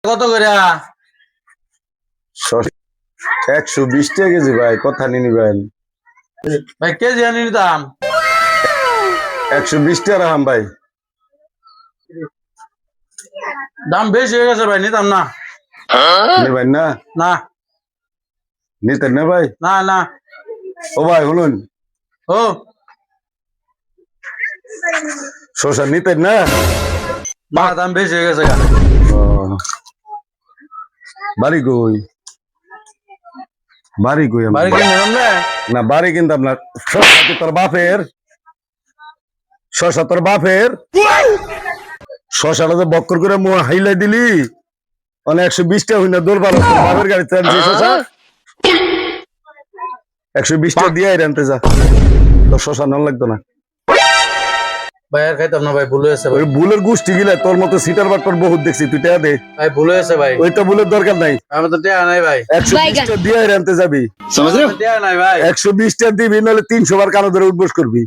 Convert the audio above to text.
কত করে? 120 টাকা কেজি ভাই, কথা নিনি ভাই। ভাই কেজি আনি নিতাম। 120 টাকা রাখাম ভাই। দাম বেশি হয়ে গেছে ভাই, নিতাম না। নেবেন না? না নিতেন না ভাই? না না। ও ভাই শুনুন, ও শসা নিতেন না? না, দাম বেশি হয়ে গেছে। ও, বাড়ি কই? বাড়ি কই বাড়ি আপনার? কিনলাম না। না বাড়ি কিন্তু আপনার শসা কি তোর বাপের? শসা তোর বাপের? শসাটা তো বক্কর করে মুখ হাইলাই দিলি, মানে 120 টাকা হইনা দৌড় পারো। তোর বাপের গাড়িতে আনছি শসা, 120 টাকা দিয়ে আনতে যা। তোর শসা নন লাগতো না ভাই, আর খাইতাম না ভাই, ভুল হয়েছে ভাই। ওই বুলের গোষ্ঠী গিলা তোর মতো সিটার বাটপার বহুত দেখছি, তুই টাকা দে। ভাই ভুল হয়েছে ভাই, ওইটা বুলের দরকার নাই। আমি তো টেয়া নাই ভাই। 120 টাকা দিয়ে আনতে যাবি, টেয়া নাই ভাই। 120 টাকা দিবি, নাহলে 300 বার কানো ধরে উঠবোস করবি।